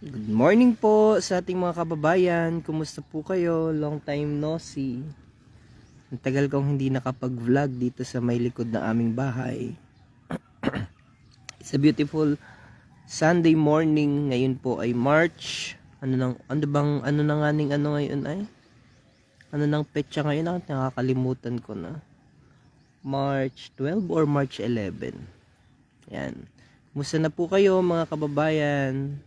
Good morning po sa ating mga kababayan. Kumusta po kayo? Long time no see. Ang tagal kong hindi nakapag-vlog dito sa may likod ng aming bahay. It's a beautiful Sunday morning. Ngayon po ay March. Ano na nga ning ano ngayon ay? Ano nang petsa ngayon? Nakakalimutan ko na. March 12 or March 11. Yan. Kumusta na po kayo mga kababayan?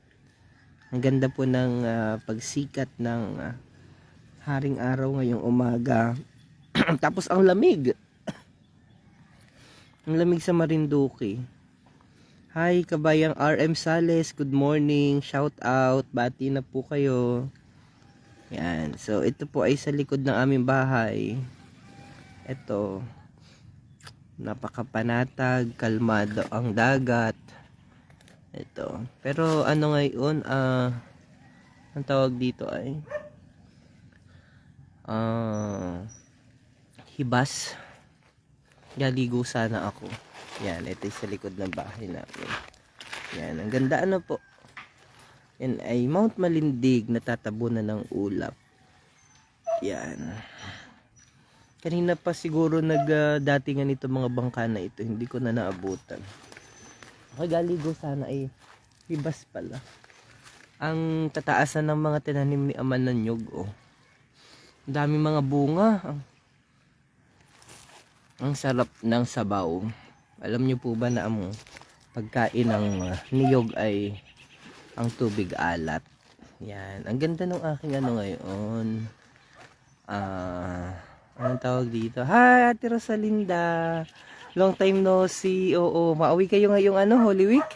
Ang ganda po ng pagsikat ng haring araw ngayong umaga. Tapos ang lamig. Ang lamig sa Marinduque. Hi kabayang RM Sales, good morning. Shout out, bati na po kayo. Yan. So ito po ay sa likod ng aming bahay. Ito. Napakapanatag, kalmado ang dagat. Ito. Pero ano ngayon, ang tawag dito ay hibas. Galigo sana ako. Yan, ito sa likod ng bahay namin. Yan, ang ganda ano po. Yan ay Mount Malindig, natatabunan ng ulap. Yan. Kanina pa siguro nagdatingan ito mga bangka na ito. Hindi ko na naabutan. Galigo sana ay hibas pala. Ang tataasan ng mga tinanim ni Ama ng nyug, oh. Ang dami mga bunga. Ang sarap ng sabaw. Alam niyo po ba na ang pagkain ng niyog ay ang tubig alat? Yan. Ang ganda ng aking ano ngayon. Anong tawag dito? Hi, Ate Rosalinda. Long time no see. Oo, maawi kayo ngayong Holy Week.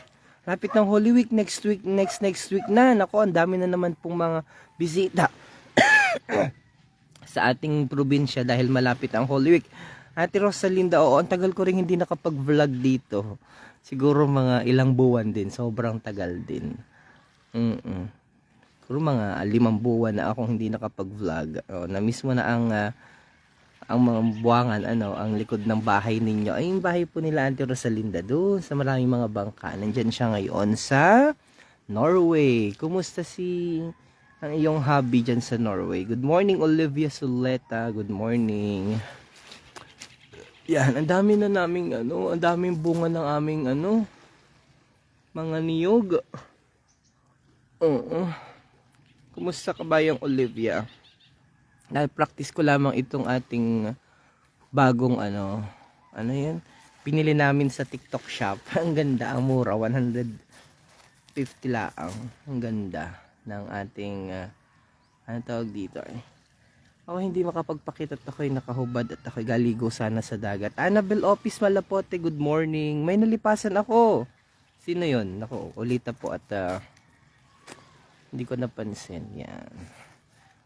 Lapit ng Holy Week next week, next week na. Nako, ang dami na naman pong mga bisita sa ating probinsya dahil malapit ang Holy Week. Ate Rosalinda, oo, ang tagal ko rin hindi nakapag-vlog dito. Siguro mga ilang buwan din, sobrang tagal din. Siguro mga 5 buwan na akong hindi nakapag-vlog. Na-miss mo na ang mga buwangan, ang likod ng bahay ninyo. Ay, yung bahay po nila Auntie Rosalinda doon sa maraming mga bangka. Nandyan siya ngayon sa Norway. Kumusta ang iyong hobby dyan sa Norway? Good morning, Olivia Suleta. Good morning. Yan, ang dami na naming ang daming bunga ng aming mga niyog. Kumusta ka ba yung Olivia? Dahil practice ko lamang itong ating bagong ano yan, pinili namin sa TikTok shop. Ang ganda, ang mura, 150 laang. Ang ganda ng ating ano tawag dito ako hindi makapagpakita at ako'y nakahubad at ako'y galigo sana sa dagat. Annabel Office Malapote, good morning. May nalipasan ako. Sino yon? Nako, ulita po at hindi ko napansin. Yan.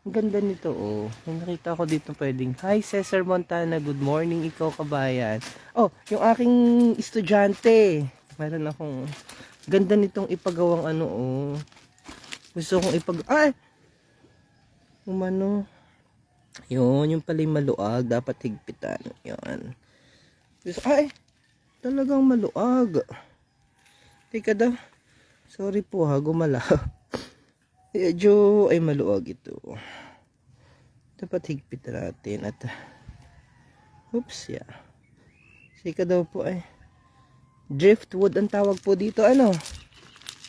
Ang ganda nito, oh. May nakita ko dito pwedeng, hi Cesar Montana, good morning, ikaw kabayan. Oh, yung aking estudyante. Meron akong ganda nitong ipagawang Gusto kong yun, yung pala yung maluag, dapat higpitan. Yun. Talagang maluag. Teka daw. Sorry po ha, gumalaw. Medyo ay maluwag ito. Dapat higpit natin at oops, yeah. Sika daw po driftwood ang tawag po dito,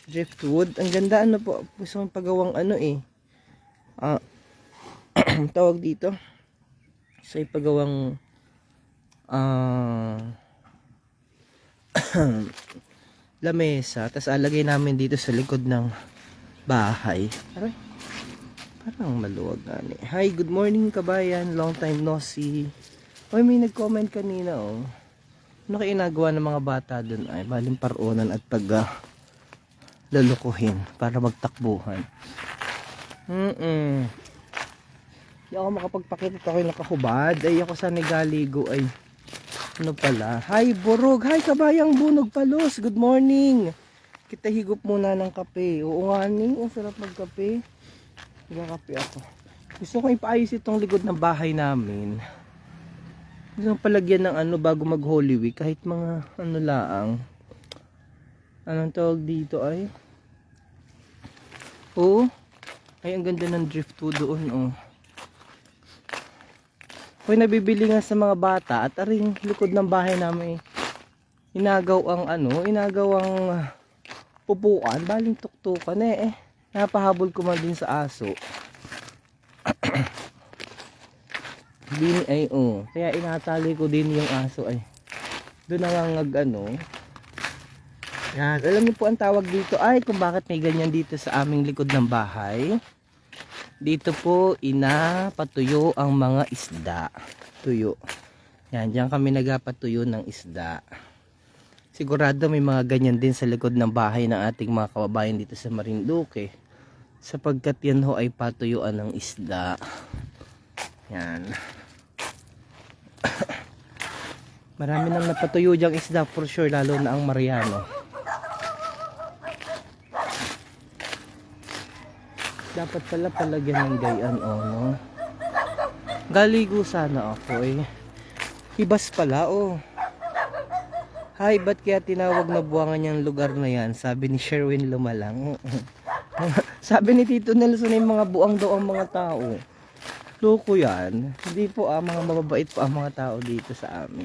driftwood. Ang ganda po. Gusto kong pagawang tawag dito. So ipagawang lamesa. Tapos alagay namin dito sa likod ng bahay. Aray, parang maluwag nga ni. Hi, good morning kabayan. Long time no see. May nag-comment kanina ano kayo ginagawa ng mga bata dun ay baling parunan at lulukuhin para magtakbuhan. Hindi ako makapagpakita at ako'y nakahubad. Ay ako sa nagaligo ay ano pala. Hi Burog. Hi kabayang Bunog Palos. Good morning. Kita higop muna ng kape. Oo nga ang sarap magkape. Nagkakape ako. Gusto kong ipaayos itong likod ng bahay namin. Gusto kong palagyan ng bago mag Holy Week. Kahit mga laang. Anong tawag dito ay? Oh, ay ang ganda ng drift po doon, oh. Kung nabibili nga sa mga bata at aring likod ng bahay namin inagaw ang pupuan, baling tuktukan napahabol ko man din sa aso. Din ay kaya inatali ko din yung aso ay doon nangangag yan. Alam niyo po ang tawag dito ay kung bakit may ganyan dito sa aming likod ng bahay. Dito po inapatuyo ang mga isda. Tuyo. Yan, diyan kami nagapatuyo ng isda. Sigurado may mga ganyan din sa likod ng bahay ng ating mga kababayan dito sa Marinduque. Sapagkat yan ho ay patuyuan ng isda. Yan. Marami nang napatuyo diyang isda for sure, lalo na ang Mariano. Dapat pala palagyan ng gayan, no? Galigo sana ako, Hibas pala, Hi, ba't kaya tinawag na buwangan yung lugar na yan? Sabi ni Sherwin Lumalang. Sabi ni Tito Nelson, yung mga buwang daw ang mga tao. Loko yan. Hindi po, mga mababait po ang mga tao dito sa amin.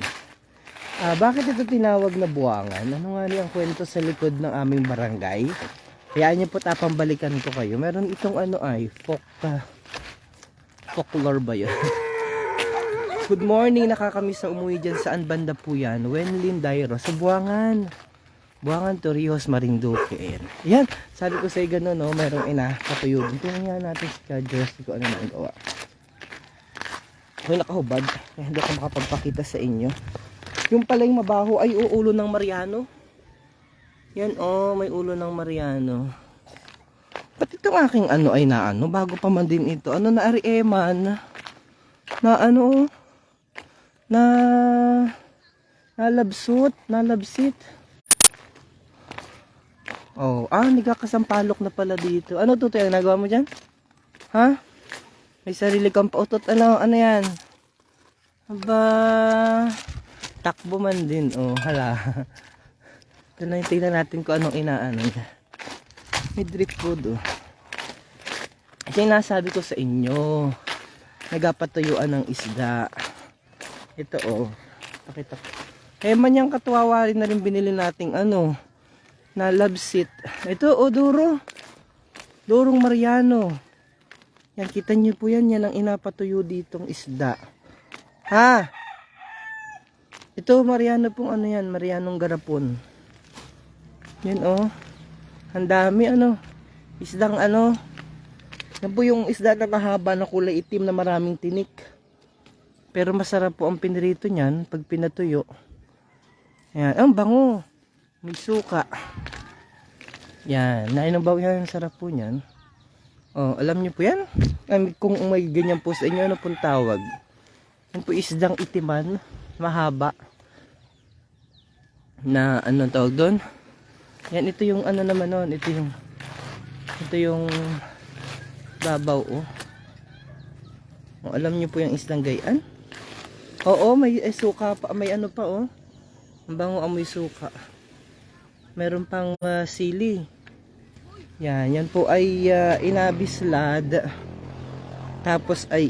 Bakit ito tinawag na buwangan? Ano nga ang kwento sa likod ng aming barangay? Kaya niyo po tapambalikan ko kayo. Meron itong folklore ba yun? Good morning, nakakamiss na umuwi dyan. Saan banda po yan? Wenlin Dairo. Sa Buwangan. Buwangan, Torrijos, Marinduque. Yan, sabi ko sa'yo gano'n, merong inakatuyo. Tingnan nga natin sa jersey ko ano nang gawa. Kung nakahubad, kaya hindi ako makapagpakita sa inyo. Yung pala yung mabaho ay ulo ng Mariano. Yan may ulo ng Mariano. Ba't itong aking ay bago pa man din ito. Na Arieman. Nalabsit. Nagkakasampalok na pala dito. Ano to yung nagawa mo dyan? Ha? May sarili kang pautot. Ano yan? Aba, takbo man din. Hala. Tingnan natin kung anong inaano niya. May drift food, Ito yung nasabi ko sa inyo. Nagapatuyuan ng isda. Ito, pakita ko. Kaya man yung katuwawa rin na rin binili nating na labsit. Ito, duro. Durong Mariano. Yan, kita nyo po yan. Yan ang inapatuyo ditong isda. Ha? Ito, Mariano pong yan. Marianong garapon. Yan, ang dami, isdang yan po yung isda na mahaba na kulay itim na maraming tinik. Pero masarap po ang pinirito niyan pag pinatuyo. Yan, ang bango. May suka. Yan, nainabaw yan, sarap po niyan. Alam niyo po yan? Kung may ganyan po sa inyo, ano pong tawag? Yan po isdang itiman, mahaba. Na anong tawag doon? Yan, ito yung naman nun. Ito yung babaw, alam niyo po yung islang gayan? May suka pa. May pa, Ang bango amoy suka. Meron pang sili. Yan po ay inabislad. Tapos ay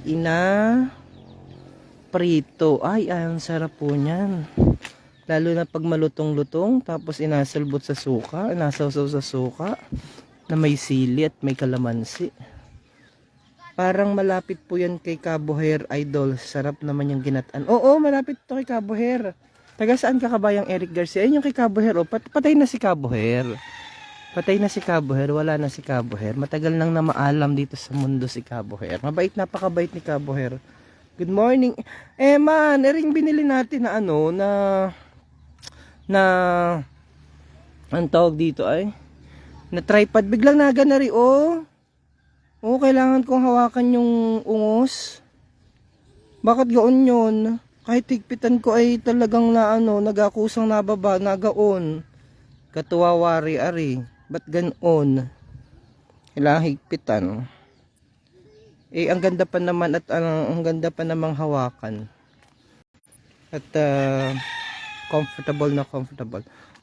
prito. Ang sarap po niyan. Lalo na pag malutong-lutong, tapos inasalbot sa suka, inasawsaw sa suka, na may sili at may kalamansi. Parang malapit po yan kay Cabo Hair, Idol. Sarap naman yung ginataan. Malapit to kay Cabo Hair. Taga saan ka kabayang Eric Garcia? Ayun yung kay Cabo Hair. Patay na si Cabo Hair. Wala na si Cabo Hair. Matagal nang namaalam dito sa mundo si Cabo Hair. Napakabait ni Cabo Hair. Good morning. Ring binili natin na ang tawag dito na tripod. Biglang naga na rin, kailangan kong hawakan yung ungos. Bakit gaon yun? Kahit higpitan ko ay talagang nagakusang nababa, nagaon. Katuwawari ari. Ba't ganon? Kailangan higpitan. Ang ganda pa naman at ang ganda pa namang hawakan. At comfortable.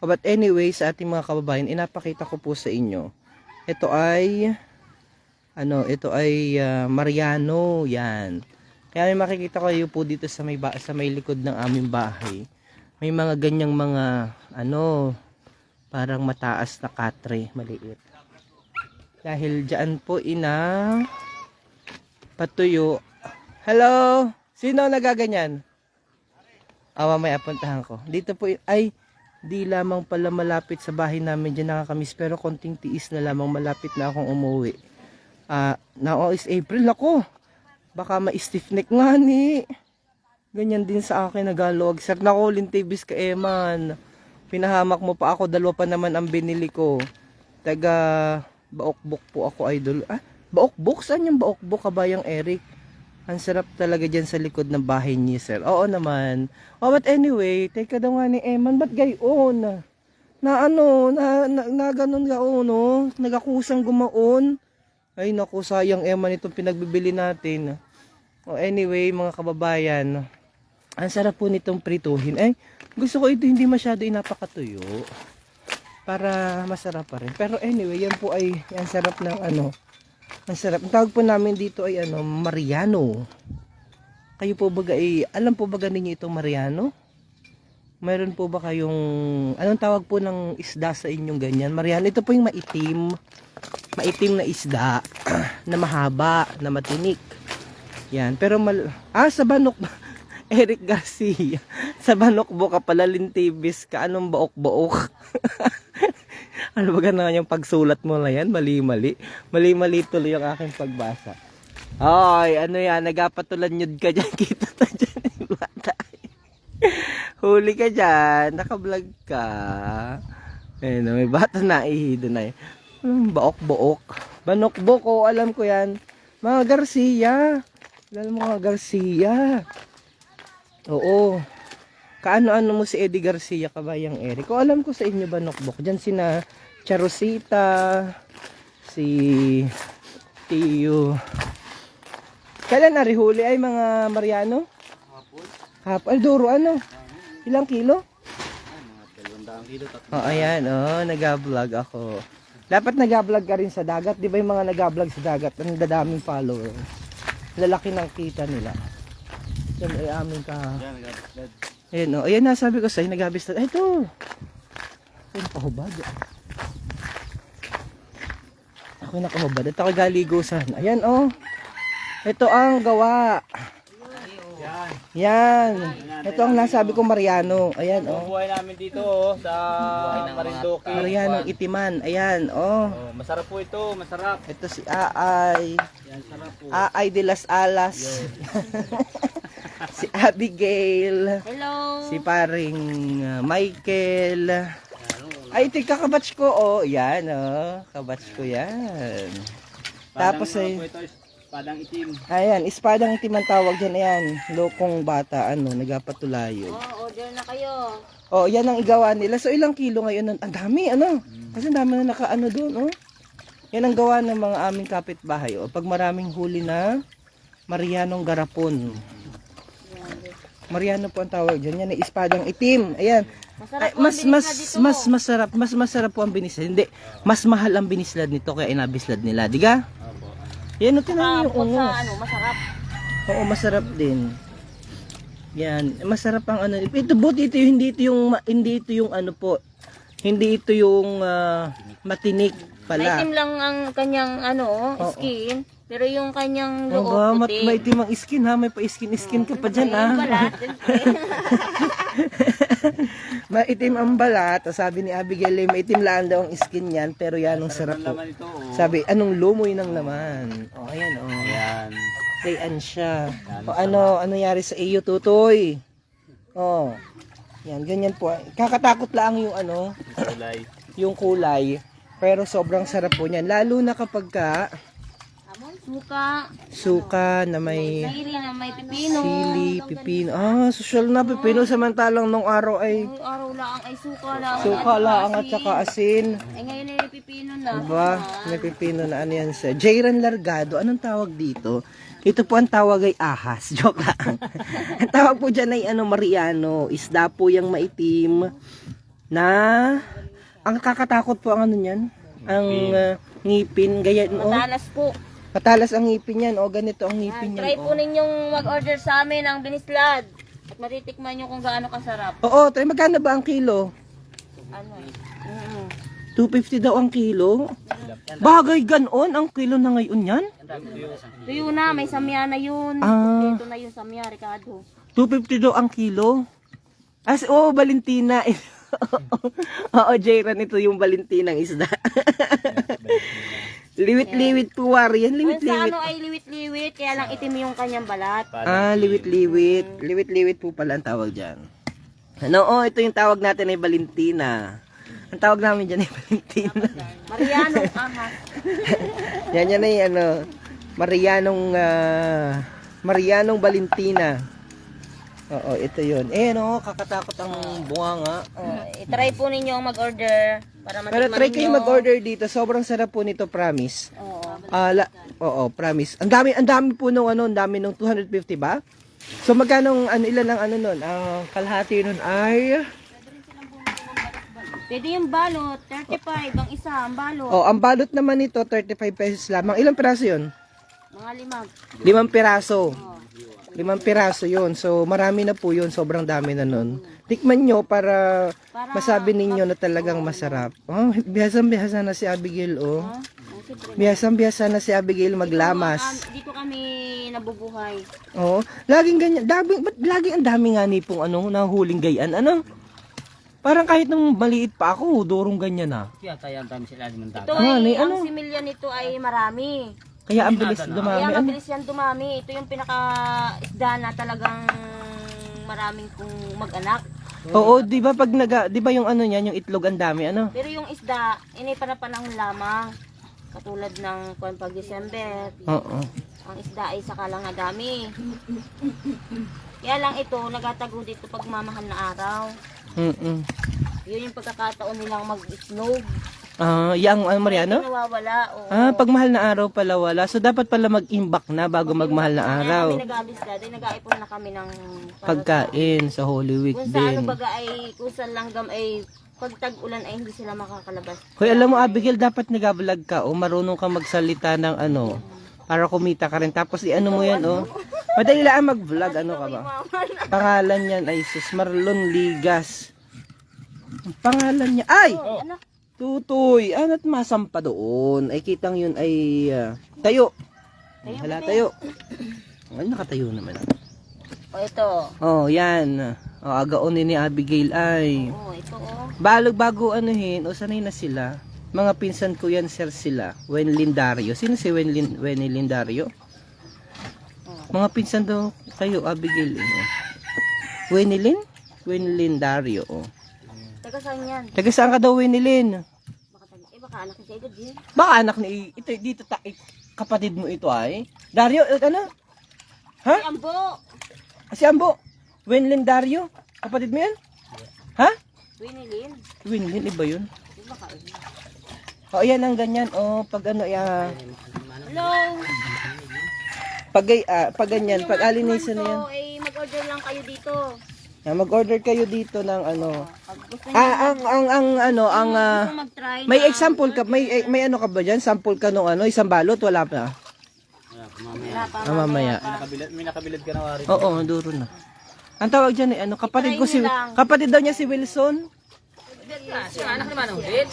But anyway, sa ating mga kababayan, inapakita ko po sa inyo. Ito ay Ano, ito ay Mariano, yan. Kaya may makikita kayo po dito sa may likod ng aming bahay. May mga ganyang mga ano, parang mataas na katre, maliit. Dahil diyan po patuyo. Hello, sino nagaganyan? Mamaya puntahan ko. Dito po ay di lamang pala malapit sa bahay namin diyan nakakamiss, pero konting tiis na lamang, malapit na akong umuwi. Now is April ako. Baka ma-stiff neck nga ni. Ganyan din sa akin, nagalog. Sir, nako, lintibis ka eman. Pinahamak mo pa ako, dalawa pa naman ang binili ko. Taga Baokbok po ako, idol. Baokbok? Saan yung Baokbok, kabayang Eric? Ang sarap talaga dyan sa likod ng bahay niya, sir. Oo naman. But anyway, teka daw nga ni Eman, ba't gayon? Na ganun gaon, no? Nagakusang gumaon. Ay naku, sayang Eman itong pinagbibili natin. Anyway, mga kababayan, ang sarap po nitong prituhin. Gusto ko ito hindi masyado inapakatuyo para masarap pa rin. Pero anyway, yan po ay ang sarap ng ang sarap. Ang tawag po namin dito ay Mariano. Kayo po ba alam po ba ninyo itong Mariano? Mayroon po ba kayong anong tawag po ng isda sa inyong ganyan? Mariano, ito po yung maitim na isda na mahaba, na matinik. Yan, pero sa Banok Eric Garcia. Sa Banokbo ka pala, lintibis ka. Anong baok-baok? Ano ba gano'n yung pagsulat mo na yan? Mali-mali. Mali-mali tuloy yung aking pagbasa. Ay, ano yan? Nagapatulanyod ka dyan. Kita ta dyan. Huli ka dyan. Nakablog ka. Ayun, may bata na ihido na yun. Baok-baok. Banokbok, alam ko yan. Mga Garcia. Alam mo mga Garcia. Oo. Kaano-ano mo si Eddie Garcia, kabayang Eric. Alam ko sa inyo Banokbok. Diyan sina Charosita, si Tiyo. Kailan narihuli ay mga Mariano? Hapon. Duro ano? Ilang kilo? Mga 200 kilo. Ayan, nag-vlog ako. Dapat nag-vlog ka rin sa dagat. Di ba yung mga nag-vlog sa dagat, ang dadaming follower. Lalaki ng kita nila. Yan ay amin ka. Ayan, ayan na, sabi ko sa'yo, nag-habis na. Ito. Ayan, kahubad. Ako nakahubad. At ako galigo sana. Ayan, ito ang gawa. Yan. Ito ang nasabi ko Mariano. Ayan, buhay namin dito sa Marinduque. Marianong itiman. Ayan, Masarap po ito, masarap. Ito si Aay. Yan, sarap po. Aay de las Alas. Si Abigail. Hello. Si paring Michael. Ay, ito yung kakabatch ko. Yan, kabatch ko yan. Tapos ay Espadang itim. ayan, espadang itim ang tawag dyan. Ayan, lokong bata, nagapatulayo. Order na kayo. Yan ang igawa nila. So, ilang kilo ngayon? Ang dami, Kasi ang dami na nakaano doon, Yan ang gawa ng mga aming kapitbahay, Pag maraming huli na Marianong garapon. Mariano po ang tawag dyan. Yan ay espadang itim. Ayan. Masarap Mas masarap po ang binislad. Hindi, mas mahal ang binislad nito kaya inabislad nila. Diga? Yan, tinan mo yung ungos. Masarap. Oo, masarap din. Yan, masarap ang Ito buti ito, hindi ito yung Hindi ito yung matinik pala. Maitim lang ang kanyang skin. Pero yung kanyang loob puti. Maitim ang skin ha, may pa-skin ka pa dyan ha. Maitim ang balat. Sabi ni Abigail, maitim lang daw ang skin yan, pero yan ang sarap po. Sabi, anong lumoy ng laman? Ayan Ayan. Kayan siya. Ano nangyari sa iyo, Tutoy? Yan, ganyan po. Kakatakot lang yung yung kulay. Pero sobrang sarap po niyan. Lalo na kapag suka na may sili na may pipino. Sili, pipino. Social na pipino, samantalang nung araw ay Yung araw lang ay suka lang. suka lang at saka asin. Ngayon ay pipino na. Diba? May pipino na yan sa Jayran Largado. Anong tawag dito? Ito po ang tawag ay ahas. Joke lang. Ang tawag po dyan ay Mariano. Isda po yung maitim na ang kakatakot po ang niyan. Ang ngipin. Ganyan, Matalas po. Matalas ang ngipin yan. O, ganito ang ngipin Try yan. po ninyong mag-order sa amin ng binislad. At matitikman nyo kung gaano kasarap. Oo, tayo magkano ba ang kilo? Ano? 250 daw ang kilo. Bagay ganon ang kilo na ngayon yan. Tuyo na, may samya na yun. Ah. Dito na yung samya, Ricardo. 250 daw ang kilo. As Valentina. Oo, Jayran, ito yung Valentinang isda. Liwit-liwit po, Warian. Kung sa Liwit-liwit. ano ay liwit-liwit, kaya lang itim yung kanyang balat. Liwit-liwit. Liwit-liwit po pala ang tawag dyan. Ano, ito yung tawag natin ay Valentina. Ang tawag namin dyan ay Valentina. Marianong ahas. Yan ay Marianong Valentina. Oo, ito yun. Kakatakot ang bunganga. I-try po ninyo mag-order para matikman Pero try kayo ninyo. mag-order dito. Sobrang sarap po nito, promise. Oo. Oo, promise. Ang dami po nung ang dami nung 250 ba? So magkano ilan ang nun? Ang kalahati nun ay Pwede yung balot, 35 ang isa, ang balot. ang balot naman nito 35 pesos lamang. Ilang piraso 'yon? Mga limag. 5 piraso. 5 piraso 'yon. So marami na po 'yon, sobrang dami na nun. Tikman nyo para masabi ninyo na talagang masarap. Oh, bihasang-bihasa na si Abigail, oh. Siyempre. Bihasang-bihasa na si Abigail maglamas. Dito kami nabubuhay. Oo. Laging ganyan. Ba't laging ang dami nga ni pong nahuling gayan? Ano? Parang kahit nung maliit pa ako, durong ganyan na. Kaya tayo ang dami sila ng Ito dagat. ay, ano? ang similya nito ay marami. Kaya ang bilis Kaya dumami. Ano? mabilis yan dumami. Ito yung pinaka-isda na talagang maraming kung mag-anak. Oo, di ba pag di ba yung ano niyan, yung itlog ang dami, ano? Pero yung isda, inipanapanahon lamang. Katulad ng pag December, Oo. ang isda ay saka lang dami. Kaya lang ito, nagatago dito pag mamahal na araw. Mm. Yun yung pagkakataon nilang mag-snow. Yang Mariano? Nawawala. Oo. Pag mahal na araw pala wala. So dapat pala mag-imbak na bago magmahal na Kaya araw. kami nag-abisda, nag-aipon na kami ng Pagkain sa Holy Week Kung sa ano din. baga ay, kung sa langgam ay, pag tag-ulan ay hindi sila makakalabas. Hoy, alam mo Abigail, dapat nag-vlog ka o marunong ka magsalita ng ano para kumita ka rin. Tapos i-ano mo yan, oh. Madali lang mag-vlog, ano ka ba? Pangalan niyan ay Sus Marlon Ligas. Ang pangalan niya ay Anak, Tutoy. Ano't masampa doon? Ay kitang yun ay tayo. Hala, tayo. Ay, nakatayo naman. o ito. Oh, yan. Agaonin ni Abigail ay. O, ito o. Bago anuhin, sanay na sila. Mga pinsan ko yan, sir, sila. Wenlin Dario. Sino si Wenlin Dario? Mga pinsan daw kayo, Abigail. Wenlin? Wenlin Dario, oh. Taga saan yan? Taga saan ka daw, Wenlin? Baka anak ni Edad yan. Baka anak ni ito dito kapatid mo ito ay. Dario, ano? Ha? Ay, ambo! Si Ambo. Wenlin Dario. Kapatid mo yan? Ha? Winilin. Wenlin, iba yun. Di ba kain? Yan ang ganyan. Pag ano, Hello! pag ganyan, pag alinisan na yan. Ito, ay mag-order lang kayo dito. Mag-order kayo dito ng ano. Pag gusto niyo gusto mag-try May na- example ka, may ano ka ba diyan? Sample ka nung isang balot, wala pa. Wala pa, Mamaya. pa. May nakabilad ka na wari. Oo, duro na. Ang tawag diyan kapatid ko Itry niyo lang. kapatid daw niya si Wilson. Anak nakatulit.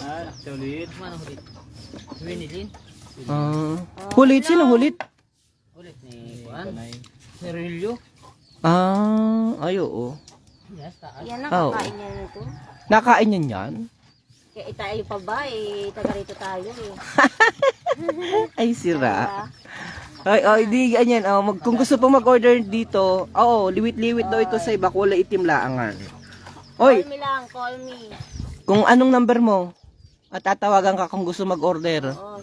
Winilin. Hulit sino hulit? Ulit ni Juan. Ni Rilio. Oo. Yes, taas. Yan ang Oo. kakain niya nito. Nakain niyan yan? Kaya tayo pa ba taga rito tayo Ay, sira. Diba? Ay, di ganyan. Kung gusto po mag-order dito, liwit-liwit daw ito sa iba, kulay itim laangan. Oy, Call me lang, call me. kung anong number mo, at tatawagan ka kung gusto mag-order. Oo,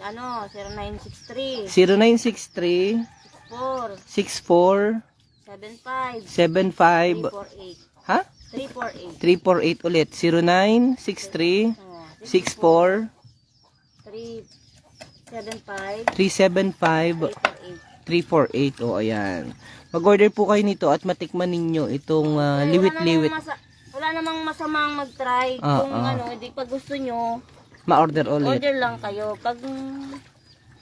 0963 0963 4 64 75 75 348 ha? 348 348 ulit. 0963 64 375 375 348. 348. Ayan. Mag-order po kayo nito at matikman ninyo itong liwit-liwit. Wala namang masamang mag-try. Kung hindi pag gusto nyo, Ma-order ulit. order lang kayo. Pag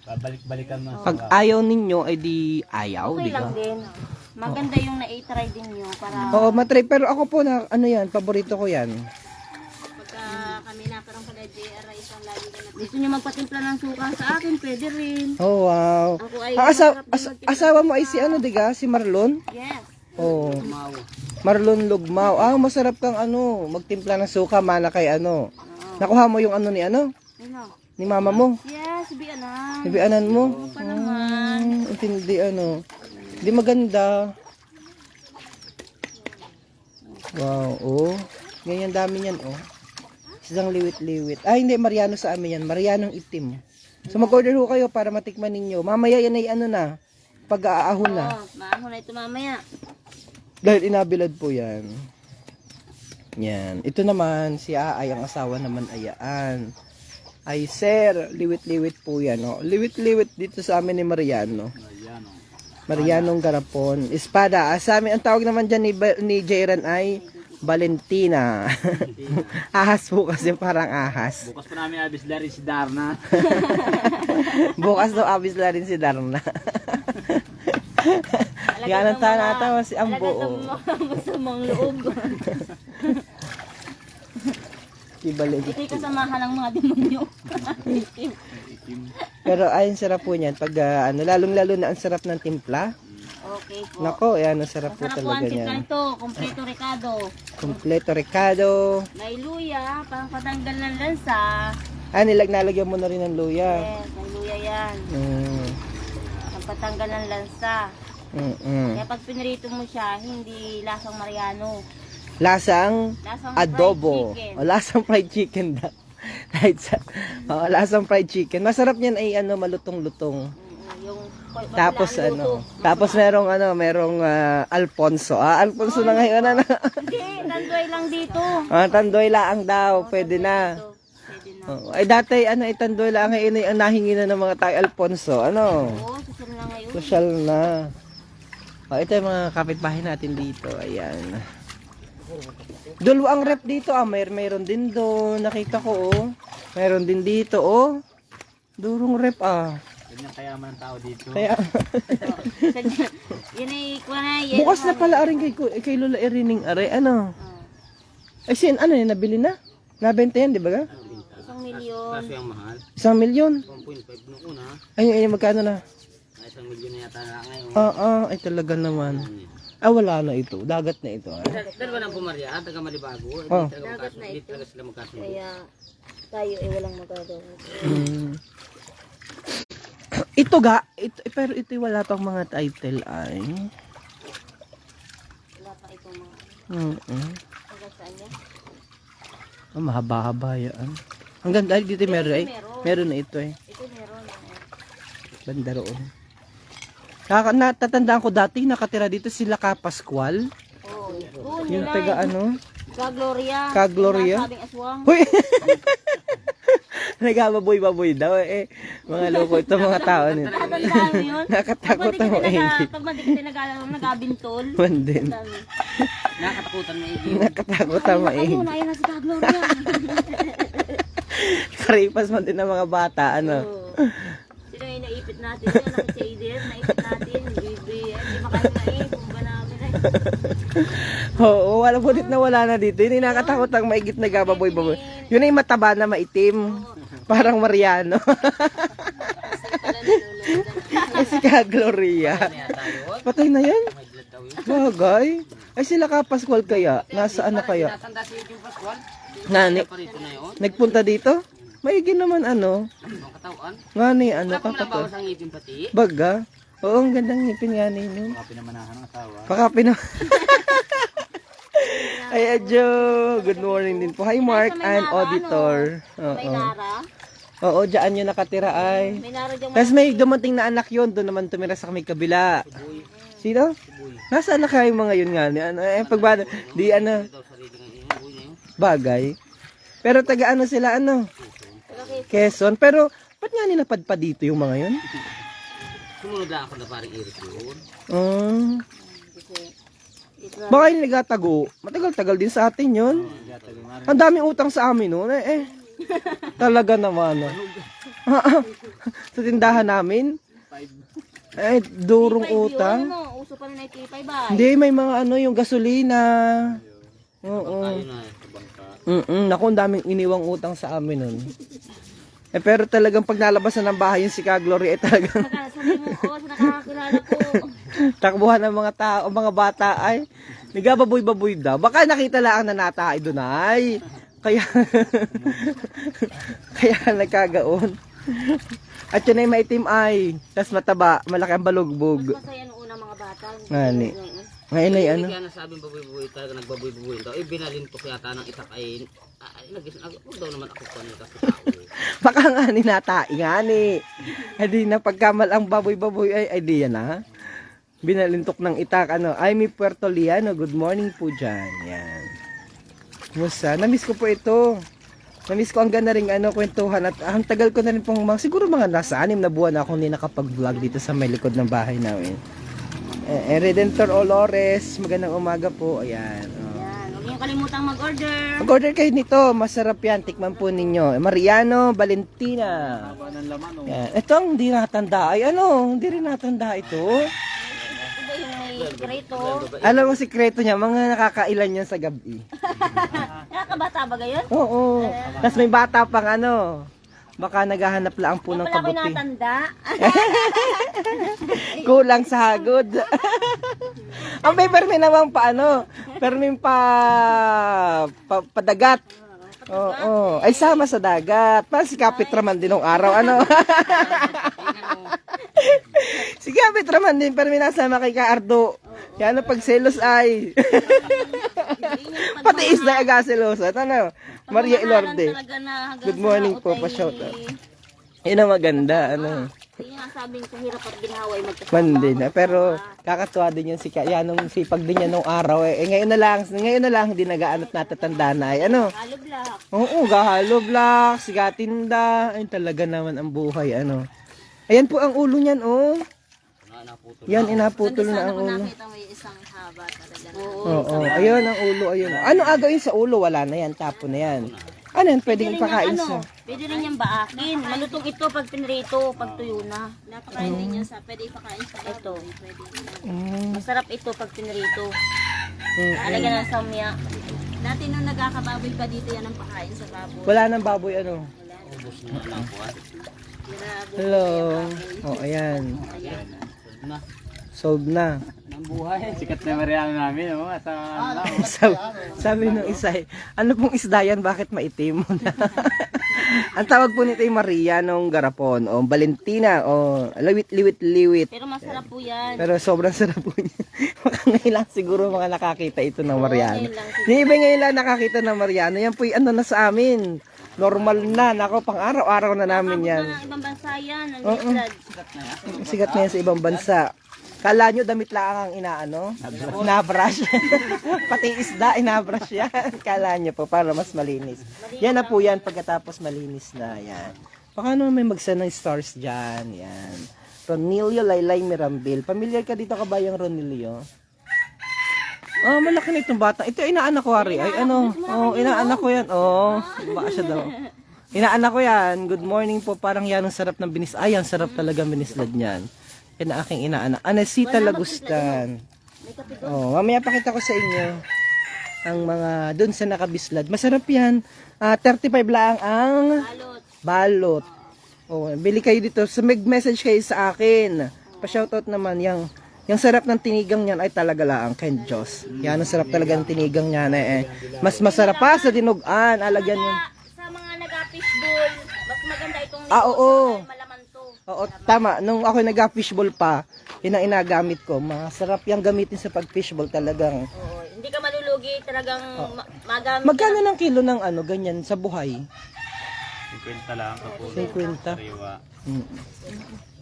Babalik-balikan mo. Pag ayaw ninyo, ay di ayaw, Okay di ba? lang din. Maganda yung na-try din nyo para Oo, matry. Pero ako po na, ano yan, paborito ko yan. pagka kami na parang pala JR isang lagi ka na. Gusto nyo magpatimpla ng suka sa akin, pwede rin. Oh, wow. Ako ay Ang masarap din magtimpla. asawa mo ay si ano, diga? Si Marlon? Yes. Oh, Tumaw. Marlon Lugmao. Ah, masarap kang ano, magtimpla ng suka, mana kay ano. Oo. Nakuha mo yung ano ni ano? Ano? Ni mama mo? Yes, bianan. Ibianan mo? Oo pa naman. Intindi ano. Di maganda. Wow, oh. Ganyan dami niyan, oh. Isang liwit-liwit. Ah, hindi, Mariano sa amin yan. Marianong itim. So mag-order ho kayo para matikman ninyo. Mamaya yan ay ano na, pag-aahon na. Oo, maahon na ito mamaya. Dahil inabilad po yan. Yan. Ito naman, si Aay, ang asawa naman ayaan. Ay, sir, liwit-liwit po yan. Oh. Liwit-liwit dito sa amin ni Mariano. Ayan o. Marianong Garapon. Espada. Ah, sa amin, ang tawag naman dyan ni Jairan ay Valentina. Ahas po kasi parang ahas. Bukas pa namin abis rin si Darna. Bukas daw abis na rin si Darna. Yan ang tanatawa si Ambo. Masamang loob. Ibalik. Ito'y kasamahan ng mga demonyo. Pero ayun, sarap po niyan. Pag ano, lalong-lalo na ang sarap ng timpla. Okay po. Nako, ayan, ang sarap po Masarap po ang talaga timpla niyan. nito. Kompleto rekado. Kompleto recado. May luya, pang patanggal ng lansa. Ah, nalagyan mo na rin ng luya. Yes, may luya yan. Mm. Pang patanggal ng lansa. Mm-mm. Kaya pag pinirito mo siya, hindi lasang Mariano. Lasang Lasang adobo. fried chicken. O, lasang fried chicken daw. Right sa, lasang fried chicken. Masarap niyan ay ano, malutong-lutong. Yung Tapos wala ano, luto. tapos merong Alfonso. Ah, Alfonso na ngayon ano. Hindi, tandoy lang dito. Ah, tandoy laang daw, pwede na. Ito, pwede na. Oh, ay dati ano, itandoy laang ngayon ay ang nahingi na ng mga tayo Alfonso. Ano? Oo, susunod na ngayon. Social na. Oh, ito yung mga kapitbahay natin dito. Ayan. Dulwa ang rep dito. Ah, mayroon din doon. Nakita ko, oh. Mayroon din dito, oh. Durong rep, ah. Ganyan kayaman ng tao dito. Kaya, Yun ay, kuha na, bukas na pala aring kay Lola Irining Are. Ano? Ay, sin, ano yun? Nabili na? Nabenta yan, di ba? Ga? 1,000,000. Kaso yung mahal. 1,000,000. 1.5 noong una. Ay, magkano na? Ay, 1,000,000 na yata na ngayon. Ay talaga naman. Ah, wala na ito. Dagat na ito. Ah. Dalawa ng pumarya, taga Malibago. Oh. Hindi talaga sila magkasundo. Kaya tayo ay walang magagawa. Mm. Ito ga, pero ito wala pang mga title ay. Wala pa ito mga hanggang saan yan? Oh, mahaba-haba yan. Hanggang dahil dito meron ay. Meron na ito eh. Ito meron. Banda roon. Natatandaan ko dati nakatira dito sila Ka Pascual. Oh, doon Yung yun taga ay. ano? Ka Gloria. Ka Gloria? Sabing aswang. Hoy! Nagababoy-baboy daw eh. Mga loko ito mga tao nito. Tatandaan mo yun? Nakatakot ang maingit. Pag madikit nagabintol. Mandin. Nakatakutan na igil. Nakatakot ang maingit. Ayun, ayun na si Ka Gloria. Karipas man din ng mga bata, ano. Oh. Sino yung naipit natin? Yung nakisaidir, naipit natin. Bibi, hindi makain. Pumba namin ay. Oo, wala bulit na wala na dito. Yun yung nakatakot ang maigit na gababoy-baboy. Yun ay mataba na maitim. Parang Mariano. Ay, si Ka Gloria. Patay na yan? Bagay. Ay, sila Ka Pascual kaya? Nasaan na kaya? Nasaan dati yung Pascual? Ngani, Parito na yun. nagpunta dito? Maigi naman ano. Ang katawan. Ngani, ano, Wala pa kakato. bawas ang ngipin pati. Baga. Oo, ang gandang ngipin nga ninyo. Mga pinamanahan ng asawa. Pakapin na. Ay, Adjo. Good morning din po. Hi, Mark and Auditor. May Oo. Nara. Oo, dyan yun nakatira ay. May Nara dyan. Tapos may dumating na anak yun. Doon naman tumira sa kami kabila. Sino? Nasaan na kayo mga yun nga? Ano, pagbano? Di ano, Ito sarili ng buhay na yun. bagay. Pero taga ano sila, ano? Quezon. Pero, ba't nga nila padpa dito yung mga yun? Sumunod lang ako na parang iris yun. Baka yung nagatago. Matagal-tagal din sa atin yun. Ang daming utang sa amin noon. Talaga naman. Sa tindahan namin. Ay, durong utang. Ano, uso pa rin ay T5 ba? Hindi, may mga ano, yung gasolina. Oo. Ayun na, sa bangka. Naku, ang daming iniwang utang sa amin nun. Pero talagang pag nalabasan ng bahay yung si Ka Gloria, talagang Sabi mo ko, sa nakakakilala ko. takbuhan ng mga tao, mga bata ay nagababoy-baboy daw. Baka nakita lang na natay doon ay. Kaya kaya nagkagaon. At yun ay maitim ay, tas mataba, malaki ang balugbog. Mas masaya nung unang mga bata. Ngani. Ngayon ay ano? Kaya nasabing baboy-baboy talaga, nagbaboy-baboy daw. Binalintok yata ng itak ay huwag daw naman ako kanina kasi tao. Baka nga ni natai nga ni. Hindi na pagkamal ang baboy-baboy ay di yan ha. Binalintok ng itak ano. Ay mi Puerto Liano, good morning po dyan. Yan. Musa, namiss ko po ito. Namiss ko ang ganda ring ano, kwentuhan at ang tagal ko na rin pong siguro mga nasa 6 na buwan na akong hindi nakapag-vlog dito sa may likod ng bahay namin. Redentor Olores, magandang umaga po. Ayan. Oh. Yan, huwag niyong kalimutang mag-order. Mag-order kayo nito, masarap yan, tikman po ninyo. Mariano Valentina. Yan. Ito ang hindi natanda. Ay ano, hindi rin natanda ito. Iba yung may sikreto. Alam mo sikreto niya, mga nakakailan yan sa gabi. Nakakabata ba gayon? Oo. Tapos may bata pang ano. Baka naghahanap lang po ng Wala ko kabuti. natanda. Kulang sa hagod. Ang may permi naman pa ano, permi padagat. Oo, ay sama sa dagat. Parang si Kapit Raman din nung araw, ano. Si Kapit Raman din, permi nasama kay Kaardo. Yan ang pagselos ay. Pati isda agaselos. At ano, Maria Ilorde. Good morning po, pa-shoutout. Yun ang maganda, ano. Hindi nga sabing sa hirap at ginhawa ay magkasama. Man din, pero kakatuwa din yung yan nung sipag din niya nung araw eh. Ngayon na lang hindi nagaanot natatanda na ay ano. Haloblak. Oo, gahalo black, sigatinda. Ay talaga naman ang buhay ano. Ayan po ang ulo niyan oh. Yan inaputol na ang ulo. Nakita mo yung isang haba talaga. Oo, ayun ang ulo, ayun. Ano agawin sa ulo? Wala na yan, tapo na yan. Ano yan, pwedeng ipakain sa... Pwede rin yung baakin. Malutong ito pag pinrito, pag tuyo na. Napakain din yan sa, pwede ipakain sa ito. Masarap ito pag pinrito. Alagyan ng samya. Dati nung nagkakababoy pa dito yan ang pakain sa baboy. Wala nang baboy ano. Ubus na lang po. Hello. Oh, ayan. Na. Solved na. Ang buhay. Sikat na Mariano namin. Oh. At, Sabi nung isa, ano pong isda yan? Bakit maitim mo na? Ang tawag po nito ay Maria nung garapon. O Valentina. O liwit. Pero masarap po yan. Pero sobrang sarap po niya. Baka ngayon lang siguro mga nakakita ito ng Mariano. ngayon lang Hindi ba ngayon lang nakakita ng Mariano? Yan po yung ano na sa amin. Normal na. Nako, pang araw-araw na namin yan. Ng ibang bansa yan. Ang mislad. Sigat na yan sa ibang bansa. Kala nyo damit lang ang inaano? Inabrush. Pati isda, inabrush yan. Kala nyo po para mas malinis. Yan na po yan pagkatapos malinis na. Yan. Baka naman may magsa ng stars dyan. Yan. Ronilio Laylay Mirambil. Familiar ka dito kabayang Ronilio? Oh, malaki na itong bata. Ito inaanak ko, Ari. Ay, ano? Oh, inaanak ko yan. Oh, baka siya daw. Inaanak ko yan. Good morning po. Parang yan ang sarap ng binis. Ay, ang sarap talaga binislad niyan. Yan ang aking inaanak. Anesita Lagustan. Oh, mamaya pakita ko sa inyo ang mga dun sa nakabislad. Masarap yan. 35 lang ang balot. Oh, bili kayo dito. So, mag-message kayo sa akin. Pa-shoutout naman yung sarap ng tinigang niyan ay talaga lang kay Diyos. Yan ang sarap talaga ng tinigang niyan eh. Mas masarap pa sa dinugan. Alagyan yun. Sa mga nag-fishbowl, mas maganda itong Oo. malaman to. Oo, tama. Nung ako nag-fishbowl pa, yun ang inagamit ko. Masarap yung gamitin sa pag-fishbowl talagang. Oo, hindi ka malulugi, talagang magamit. Magkano ng kilo ng ano, ganyan sa buhay? 50 lang. 50. Sariwa.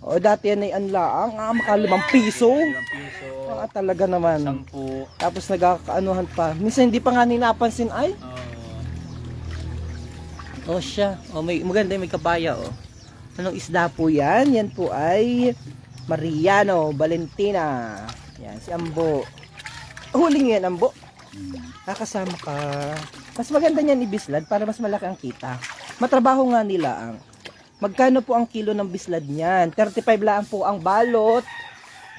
O dati yan ay anlaang, maka 5 piso. 5 piso. Talaga naman. 10. Tapos nagkakaanuhan pa. Minsan hindi pa nga ninapansin ay. Oh siya. Oh, may maganda may kabaya oh. Anong isda po yan? Yan po ay Mariano Valentina. Yan si Ambo. Huling yan Ambo. Nakasama ka. Mas maganda niyan ibislad para mas malaki ang kita. Matrabaho nga nila ang. Magkano po ang kilo ng bislad niyan? 35 lang po ang balot.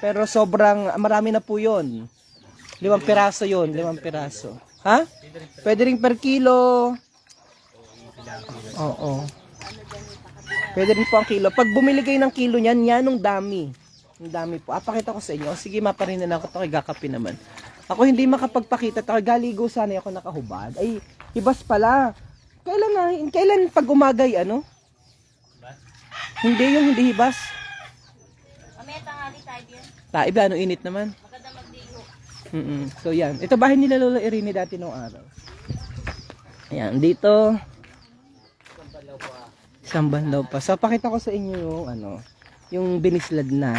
Pero sobrang marami na po 'yon. 5 piraso 'yon, 5 piraso. Ha? Pwede rin per kilo. Oo. Pwede rin po ang kilo. Pag bumili kayo ng kilo niyan, yanong dami. Ang dami po. Pakita ko sa inyo. Sige, maparinan ako. Ito kay gakapi naman. Ako hindi makapagpakita. Ito galigo sana ako nakahubad. Ay, hibas pala. Kailan pag umagay, ano? Hindi yung hindi hibas. Mamaya tanghali tayo din. Iba, ano init naman. Maganda magdigo. So yan. Ito bahay nila Lola Irene dati nung araw. Ayan, dito. Isang banlaw pa. So, pakita ko sa inyo yung, yung binislad na.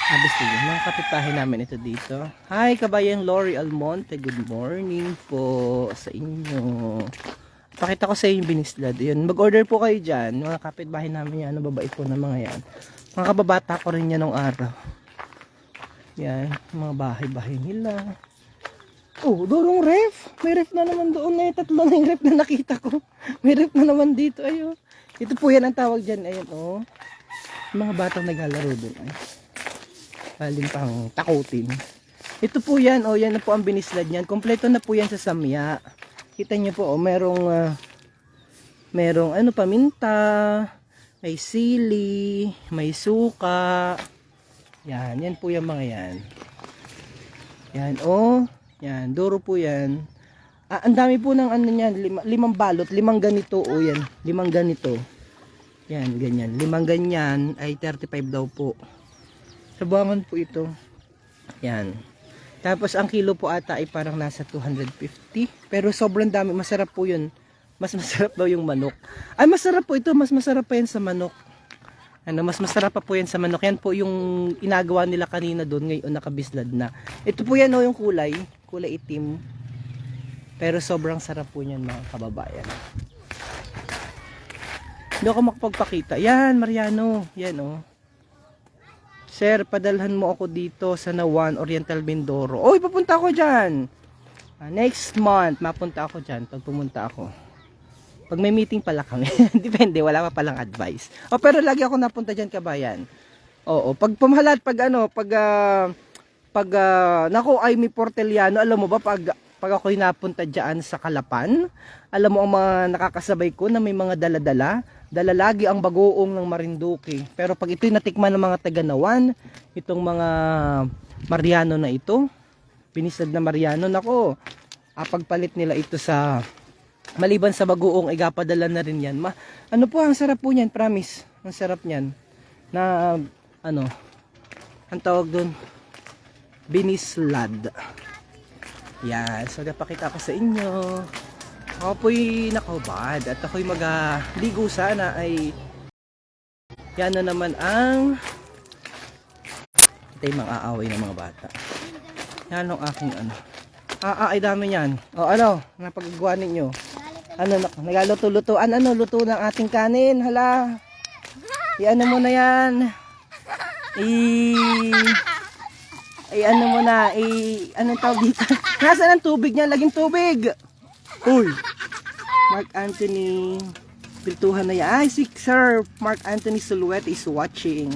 Gusto yun. Mga kapitbahay namin ito dito. Hi, kabayang Lori Almonte. Good morning po sa inyo. Pakita ko sa inyo yung binislad. Yun, mag-order po kayo dyan. Mga kapitbahay namin yan. Babait po na mga yan. Mga kababata ko rin yan nung araw. Yan, mga bahay-bahay nila. Oh, doon ref. May ref na naman doon. Tatlo na yung ref na nakita ko. May ref na naman dito. Ayun. Ito po yan ang tawag dyan. Ayun, oh. Mga batang naglalaro doon. Ay. Paling pang takutin. Ito po yan. Oh, yan na po ang binislad niyan. Kompleto na po yan sa samya. Kita niyo po, oh. Merong paminta. May sili. May suka. Yan. Yan po yung mga yan. Yan, oh. Yan, duro po yan. Ang dami po ng niyan, 5 balot, 5 ganito, o yan, 5 ganito. Yan, ganyan. 5 ganyan ay 35 daw po. Sabangan po ito. Yan. Tapos ang kilo po ata ay parang nasa 250. Pero sobrang dami, masarap po yun. Mas masarap daw yung manok. Ay, masarap po ito, mas masarap pa yan sa manok. Mas masarap pa po yan sa manok. Yan po yung inagawa nila kanina doon, ngayon nakabislad na. Ito po yan yung kulay itim. Pero sobrang sarap po niyan mga kababayan. Hindi ako makapagpakita. Yan, Mariano. Yan, oh. Sir, padalhan mo ako dito sa Nawan, Oriental Mindoro. Oy, papunta ako dyan. Next month, mapunta ako dyan pag pumunta ako. Pag may meeting pala kami. Depende, wala pa palang advice. Pero lagi ako napunta dyan, kabayan. Oo, pag pumahalat, naku, ay may Porteliano, alam mo ba, pag ako'y napunta dyan sa Kalapan, alam mo ang mga nakakasabay ko na may mga dala lagi ang bagoong ng Marinduque. Pero pag ito'y natikman ng mga taga-Nawan, itong mga Mariano na ito, binislad na Mariano, nako, pagpalit nila ito sa, maliban sa bagoong, igapadala na rin yan. Ano po, ang sarap po niyan, promise. Ang sarap niyan. Na, ang tawag doon, binislad. Yan, so napakita ko sa inyo. Ako po'y nakahubad at ako'y ligo sana ay yan na naman ang ito yung mga aaway ng mga bata. Yan ang aking ay dami yan. Napagagawa ninyo. Nagaluto-lutuan, luto ng ating kanin. Hala. Mo na yan. Anong tawag dito? Nasaan ang tubig niya? Laging tubig. Uy. Mark Anthony. Piltuhan na yan. Ay, Sir Mark Anthony Silhouette is watching.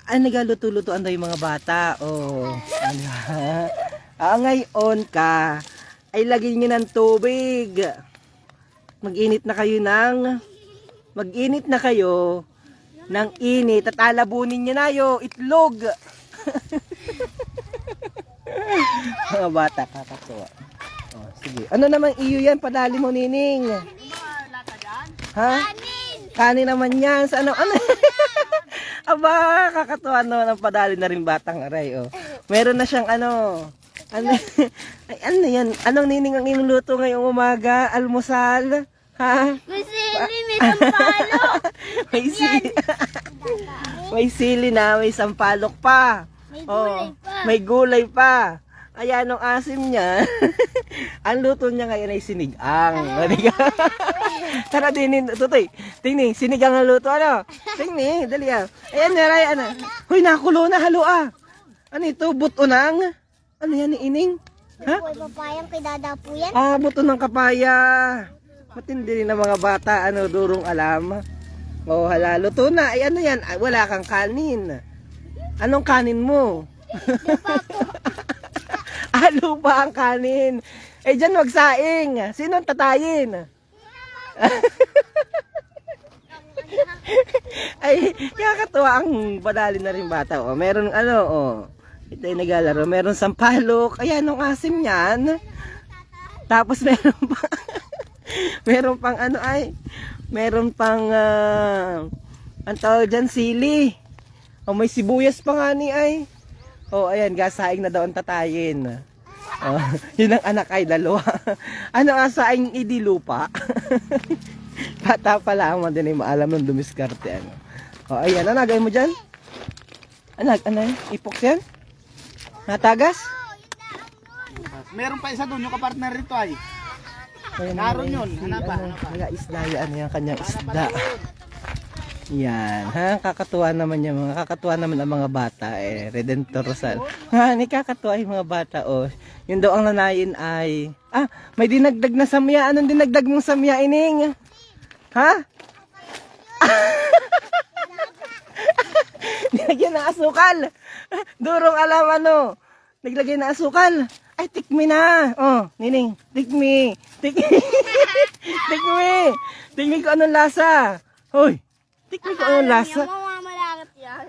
Nagaluto-lutoan daw yung mga bata. Ngayon ka, ay lagyan nyo ng tubig. Mag-init na kayo ng init at alabunin nyo na itlog. Mga bata, kakatuwa. Sige. Ano naman iyo yan? Padali mo, Nining. Ha? Kanin naman yan. Sa ano? Aba, kakatuwa naman ang padali na rin batang aray. Meron na siyang yan? Anong Nining ang inuluto ngayong umaga? Almusal? Ha? May sili, may sampalok. May sili na, may sampalok pa. May gulay pa. Ayan ang asim niya. Ang luto niya ngayon ay sinigang. Tara din, tutoy. Tingni, sinigang ang luto. Tingni, dali Ayan, naray, Huy, nakulo na, halo Ano ito, buto-nang? Ano yan, Ining? Ha? Papayang kay dada po yan. Buto ng kapaya. Matindi rin ng mga bata, ano, durong alam. Oh, hala, luto na. Ay, ano yan? Ay, wala kang kanin. Anong kanin mo? Lupa ang kanin. Eh, dyan magsaing. Sino ang tatayin? Ay, kakatuwa ang badali na rin bata. Oh, meron ano, oh. Ito yung naglalaro. Meron sampalok. Ayan, ang asim yan. Tapos meron pa. Meron pang ano ay. Meron pang, ang tawag dyan, sili. Oh, may sibuyas pa nga ni ay. Oh, ayan, gasaing na daw ang tatayin. Oh, yun ang anak ay dalawa. Ano ang saing idilupa? Bata pala ang din ay maalam ng dumiskarte. Ano. Oh, ayan, ano nagay mo dyan? Ano, ipoks yan? Natagas? Meron pa isa doon, yung kapartner rito ay. Ayan, Naroon ayan, yun, hanapa. Isda yan, yan kanyang isda. Yan, ha? Kakatuwa naman yan, mga kakatuwa naman ang mga bata, eh. Redentor Rosal. Ha, ni kakatuwa yung mga bata, oh. Yun daw ang nanayin ay, may dinagdag na samya. Anong dinagdag mong samya, ining? Ha? Nilagyan ng asukal. Durong alam ano. Naglagay na asukal. Ay, tikmi na. Oh, nining, tikmi. Tikmi. Tikmi. Tikmi ko anong lasa. Hoy, tikmi ko anong lasa. Mamamalagat yan.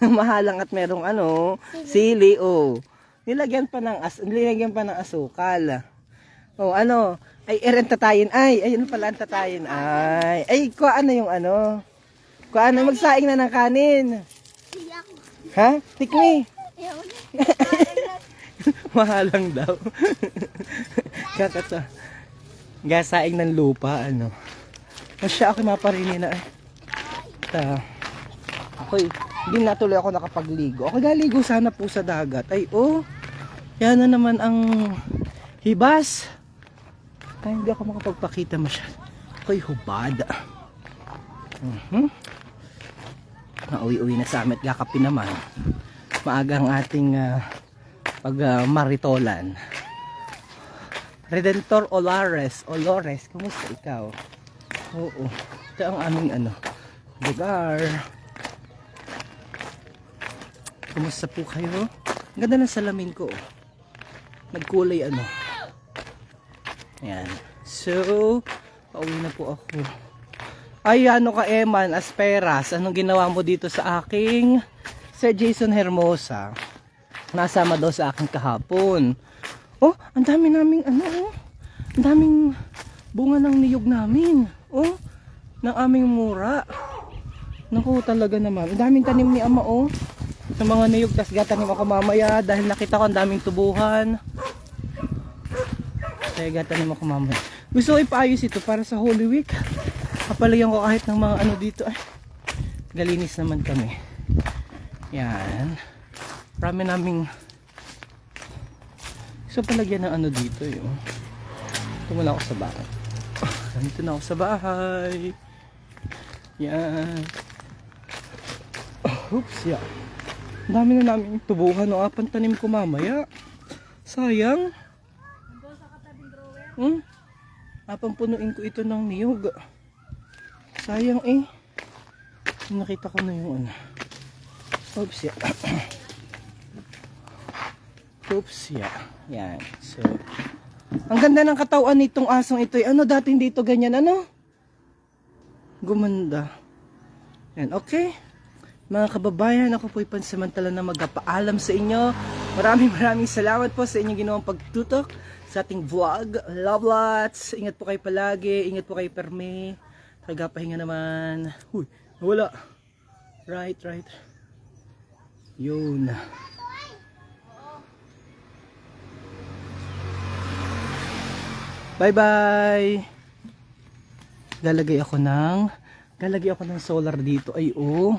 Mahalang at merong ano, sili, oh. Nilagyan pa ng asukal. Oh, ano? Ay, tatayin. Ay, ayun pala ang tatayin. Ay, kuha na yung ano. Kuha na, magsaing na ng kanin. Ha? Tikmi. Mahalang daw. Kakata. Gasaing ng lupa, ano. Masya ako maparini na. Ako'y, hindi na tuloy ako nakapagligo. Ako naligo sana po sa dagat. Ay, oh. Yan na naman ang hibas. Ay, hindi ako makapagpakita masyado. Ako'y hubad. Nauwi-uwi na sa amin at gakapin naman. Maaga ang ating maritolan. Redentor Olores, kumusta ikaw? Oo, ito ang aming ano, lugar. Kumusta po kayo? Ang ganda ng salamin ko. Nagkulay ano. Ayan. So, pauwi na po ako. Ay, ano ka Eman, Asperas, anong ginawa mo dito sa aking Sir Jason Hermosa? Nasama daw sa akin kahapon. Oh, ang dami naming ano, oh. Ang daming bunga ng niyog namin. Oh, ng aming mura. Naku, talaga naman. Ang daming tanim ni Ama, oh. Sa mga niyog, tas gatanim ako mamaya dahil nakita ko ang daming tubuhan. Kaya gatanim ako mamaya. Gusto ko ipaayos ito para sa Holy Week. Kapalagyan ko kahit ng mga ano dito. Ay, galinis naman kami. Yan. Marami naming gusto palagyan ng ano dito yun. Ito muna ako sa bahay. Nandito na ako sa bahay. Yan. Oops, yan. Ang dami na namin tubuhan no. Pantanim ko mamaya. Sayang. Punuin ko ito ng niyog. Sayang eh. Nakita ko na yung ano. Oops, yan. Oops, yan. Yan. So, ang ganda ng katawan nitong asong ito. Ano, dati hindi ito ganyan, ano? Gumanda. Yan, okay. Mga kababayan, ako po'y pansamantala na magpapaalam sa inyo. Maraming salamat po sa inyong ginawang pagtutok sa ating vlog. Love lots. Ingat po kayo palagi. Ingat po kayo perme. Tagapahinga naman. Huy, wala. Right. Yun. Bye-bye. Galagay ako ng solar dito. Ay, oh.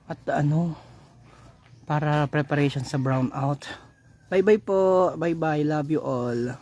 At ano, para preparation sa brown out. Bye-bye po. Bye-bye. Love you all.